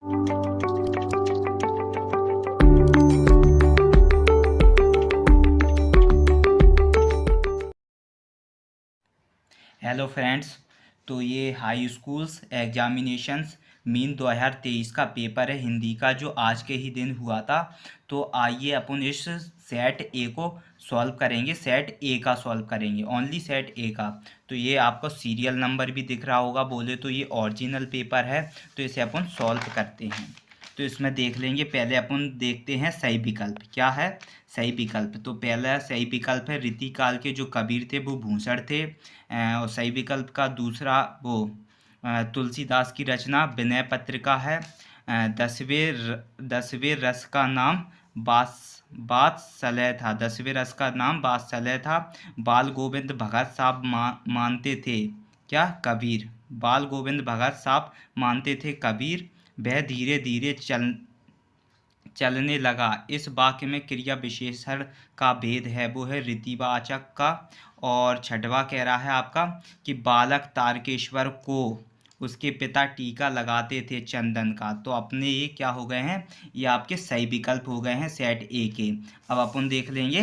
Hello friends. तो ये high schools examinations mean 2023 का पेपर है हिंदी का, जो आज के ही दिन हुआ था। तो आइए अपन इस सेट ए को सॉल्व करेंगे, सेट ए का सॉल्व करेंगे, ओनली सेट ए का। तो ये आपको सीरियल नंबर भी दिख रहा होगा, बोले तो ये ओरिजिनल पेपर है। तो इसे अपन सॉल्व करते हैं। तो इसमें देख लेंगे, पहले अपन देखते हैं सही विकल्प क्या है। सही विकल्प, तो पहला सही विकल्प है रीतिकाल के जो कबीर थे वो भूषण थे। और सही विकल्प का दूसरा वो तुलसीदास की रचना विनय पत्रिका है। 10वें रस का नाम वात्सल्य था। 10वें रस का नाम वात्सल्य था। बाल गोविंद भगत साहब मानते थे क्या कबीर। बाल गोविंद भगत साहब मानते थे कबीर। वह धीरे धीरे चलने लगा। इस वाक्य में क्रिया विशेषण का भेद है, वो है रीतिवाचक का। और छठवा कह रहा है आपका कि बालक तारकेश्वर को उसके पिता टीका लगाते थे चंदन का। तो अपने ये क्या हो गए हैं, ये आपके सही विकल्प हो गए हैं सेट ए के। अब अपन देख लेंगे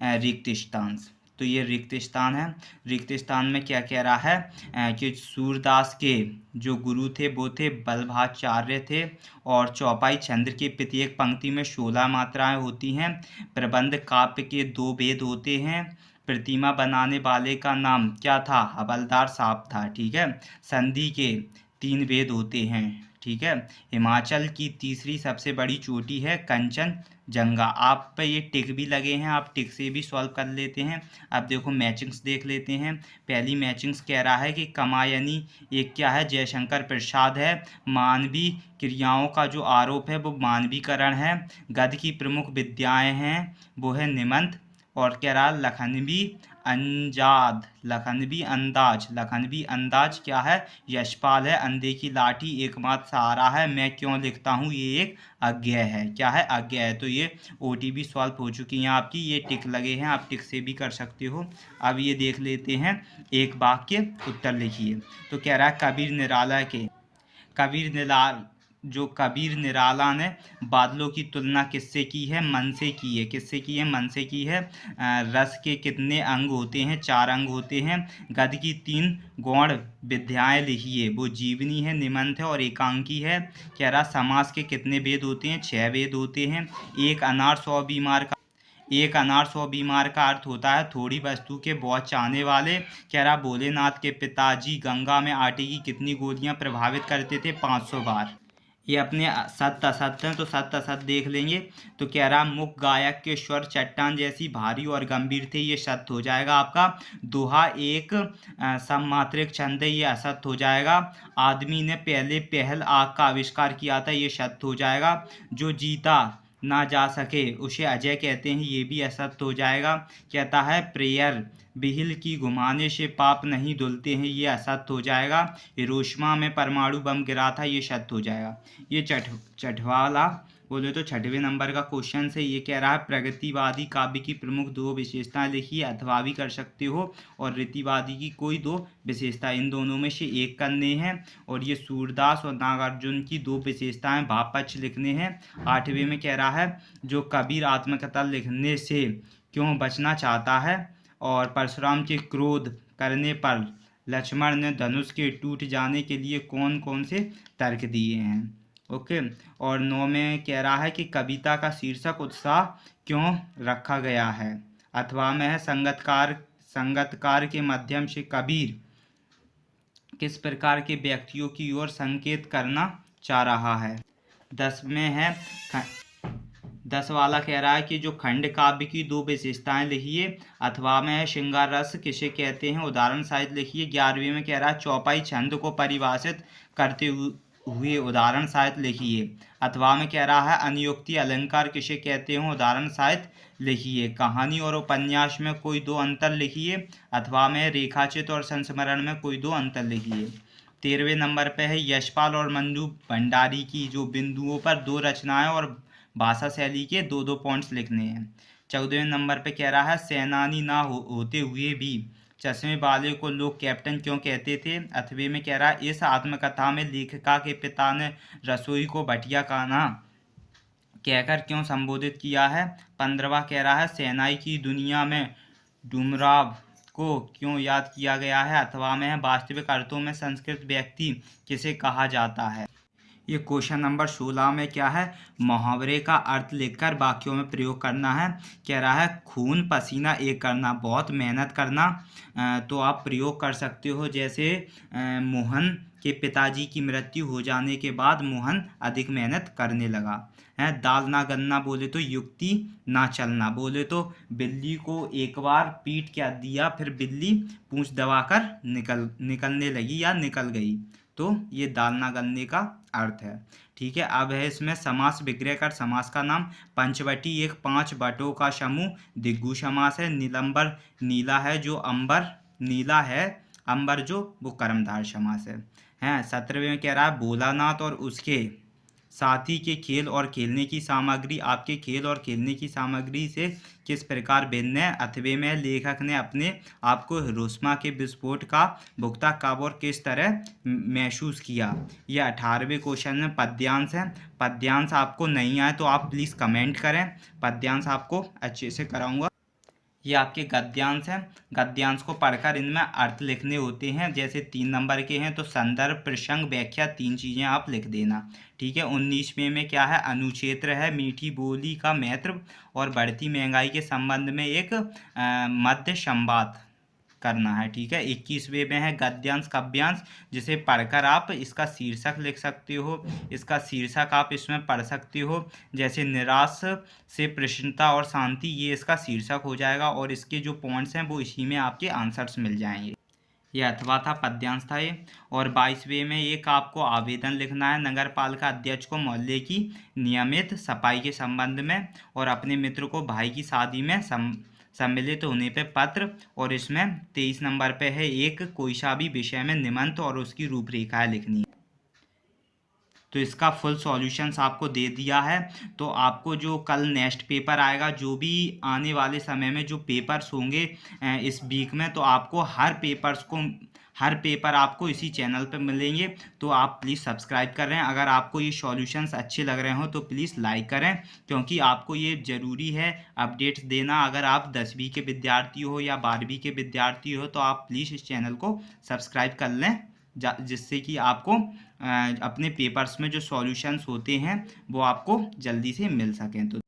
रिक्त स्थान। तो ये रिक्त स्थान है। रिक्त स्थान में क्या कह रहा है कि सूरदास के जो गुरु थे वो थे बल्लभाचार्य थे। और चौपाई छंद के प्रत्येक पंक्ति में 16 मात्राएं होती हैं। प्रबंध काव्य के 2 वेद होते हैं। प्रतिमा बनाने वाले का नाम क्या था, हवलदार साहब था। ठीक है। संधि के 3 वेद होते हैं। ठीक है। हिमाचल की तीसरी सबसे बड़ी चोटी है कंचनजंगा। आप पे ये टिक भी लगे हैं, आप टिक से भी सॉल्व कर लेते हैं। अब देखो मैचिंग्स देख लेते हैं। पहली मैचिंग्स कह रहा है कि कमायनी एक क्या है, जयशंकर प्रसाद है। मानवीय क्रियाओं का जो आरोप है वो मानवीकरण है। गद्य की प्रमुख विद्याएं हैं वो है निमंत। और कह रहा लखनवी लखनवी अंदाज क्या है, यशपाल है। अंधे की लाठी एकमात्र सहारा है, मैं क्यों लिखता हूँ, ये एक अज्ञेय है। क्या है, अज्ञेय है। तो ये ओटीबी सॉल्व हो चुकी हैं आपकी, ये टिक लगे हैं, आप टिक से भी कर सकते हो। अब ये देख लेते हैं, एक वाक्य उत्तर लिखिए। तो कह रहा है कबीर निराला ने बादलों की तुलना किससे की है, मन से की है। किससे की है, मन से की है। रस के कितने अंग होते हैं, 4 अंग होते हैं। गद्य की 3 गौण विद्याएं लिखिए, वो जीवनी है, निमंत है और एकांकी है। कह रहा समास के कितने वेद होते हैं, 6 वेद होते हैं। एक अनार 100 बीमार का अर्थ होता है थोड़ी वस्तु के बहुत चाहने वाले। कह रहा भोलेनाथ के पिताजी गंगा में आटे की कितनी गोलियां प्रभावित करते थे, 500 बार। ये अपने सत्य असत्य हैं, तो सत्य असत्य देख लेंगे। तो कह रहा मुख गायक के स्वर चट्टान जैसी भारी और गंभीर थे, ये सत्य हो जाएगा आपका। दोहा एक सममात्रिक छंद है, ये असत्य हो जाएगा। आदमी ने पहल आग का आविष्कार किया था, ये सत्य हो जाएगा। जो जीता ना जा सके उसे अजय कहते हैं, ये भी असत्य हो जाएगा। कहता है प्रेयर बिहिल की घुमाने से पाप नहीं धुलते हैं, ये असत्य हो जाएगा। हिरोशिमा में परमाणु बम गिरा था, ये सत्य हो जाएगा। ये छठवाला बोले तो 6वें नंबर का क्वेश्चन से ये कह रहा है प्रगतिवादी काव्य की प्रमुख 2 विशेषताएं लिखिए, अथवा भी कर सकते हो। और रीतिवादी की कोई 2 विशेषता, इन दोनों में से एक करने हैं। और ये सूरदास और नागार्जुन की 2 विशेषताएं भाव पक्ष लिखने हैं। 8वें में कह रहा है जो कबीर आत्मकथा लिखने से क्यों बचना चाहता है। और परशुराम के क्रोध करने पर लक्ष्मण ने धनुष के टूट जाने के लिए कौन कौन से तर्क दिए हैं। ओके। और 9 में कह रहा है कि कविता का शीर्षक उत्साह क्यों रखा गया है। अथवा में है संगतकार के माध्यम से कबीर किस प्रकार के व्यक्तियों की ओर संकेत करना चाह रहा है। 10 में है 10 वाला कह रहा है कि जो खंड काव्य की 2 विशेषताएं लिखिए। अथवा में है श्रृंगार रस किसे कहते हैं, उदाहरण सहित लिखिए। 11वें में कह रहा है चौपाई छंद को परिभाषित करते हुए उदाहरण सहित लिखिए। अथवा में कह रहा है अनुयुक्ति अलंकार किसे कहते हैं, उदाहरण सहित लिखिए। कहानी और उपन्यास में कोई 2 अंतर लिखिए। अथवा में रेखाचित्र और संस्मरण में कोई 2 अंतर लिखिए। 13वें नंबर पे है यशपाल और मंजू भंडारी की जो बिंदुओं पर 2 रचनाएं और भाषा शैली के 2-2 पॉइंट्स लिखने हैं। 14वें नंबर पे कह रहा है सेनानी ना होते हुए भी चश्मे वाले को लोग कैप्टन क्यों कहते थे? 8वें में कह रहा है इस आत्मकथा में लेखिका के पिता ने रसोई को भटिया खाना कहकर क्यों संबोधित किया है? 15वां कह रहा है शहनाई की दुनिया में डूमराव को क्यों याद किया गया है? 8वां में है वास्तविक अर्थों में संस्कृत व्यक्ति किसे कहा जाता है? ये क्वेश्चन नंबर 16 में क्या है? मुहावरे का अर्थ लिखकर वाक्यों में प्रयोग करना है। कह रहा है खून पसीना एक करना, बहुत मेहनत करना। तो आप प्रयोग कर सकते हो जैसे मोहन के पिताजी की मृत्यु हो जाने के बाद मोहन अधिक मेहनत करने लगा है। दाल ना गलना बोले तो युक्ति ना चलना, बोले तो बिल्ली को एक बार पीट क्या दिया फिर बिल्ली पूंछ दबाकर निकलने लगी या निकल गई। तो ये दाल ना गलने का अर्थ है। ठीक है, अब है इसमें समास विग्रह कर समास का नाम। पंचवटी एक 5 बटों का समूह दिग्गु समास है। नीलंबर नीला है जो अंबर नीला है अंबर जो वो कर्मधार समास है। 17वें में कह रहा है भोलानाथ और उसके साथी के खेल और खेलने की सामग्री आपके खेल और खेलने की सामग्री से किस प्रकार भिन्न है? 8वें में लेखक ने अपने आप को हिरोशिमा के विस्फोट का भुगता कब और किस तरह महसूस किया? यह 18वें क्वेश्चन में पद्यांश है। पद्यांश आपको नहीं आए तो आप प्लीज़ कमेंट करें, पद्यांश आपको अच्छे से कराऊंगा। ये आपके गद्यांश हैं। गद्यांश को पढ़कर इनमें अर्थ लिखने होते हैं। जैसे 3 नंबर के हैं तो संदर्भ प्रसंग व्याख्या 3 चीज़ें आप लिख देना। ठीक है, 19वें में क्या है? अनुच्छेत्र है मीठी बोली का महत्व और बढ़ती महंगाई के संबंध में एक मध्य संवाद करना है। ठीक है, 21वें में है गद्यांश काव्यांश, जिसे पढ़कर आप इसका शीर्षक लिख सकते हो। इसका शीर्षक आप इसमें पढ़ सकते हो जैसे निराश से प्रसन्नता और शांति, ये इसका शीर्षक हो जाएगा और इसके जो पॉइंट्स हैं वो इसी में आपके आंसर्स मिल जाएंगे। ये अथवा था, पद्यांश था ये। और 22वें में एक आपको आवेदन लिखना है नगर पालिका अध्यक्ष को मोहल्ले की नियमित सफाई के संबंध में और अपने मित्र को भाई की शादी में सम्मिलित होने पे पत्र। और इसमें 23 नंबर पे है एक कोई सा भी विषय में निबंध और उसकी रूपरेखाएं लिखनी है। तो इसका फुल सॉल्यूशंस आपको दे दिया है। तो आपको जो कल नेक्स्ट पेपर आएगा, जो भी आने वाले समय में जो पेपर्स होंगे इस वीक में, तो आपको हर पेपर आपको इसी चैनल पर मिलेंगे। तो आप प्लीज़ सब्सक्राइब कर रहे हैं। अगर आपको ये सॉल्यूशंस अच्छे लग रहे हो तो प्लीज़ लाइक करें, क्योंकि आपको ये ज़रूरी है अपडेट्स देना। अगर आप 10वीं के विद्यार्थी हो या 12वीं के विद्यार्थी हो तो आप प्लीज़ इस चैनल को सब्सक्राइब कर लें, जिससे कि आपको अपने पेपर्स में जो सॉल्यूशंस होते हैं वो आपको जल्दी से मिल सकें। तो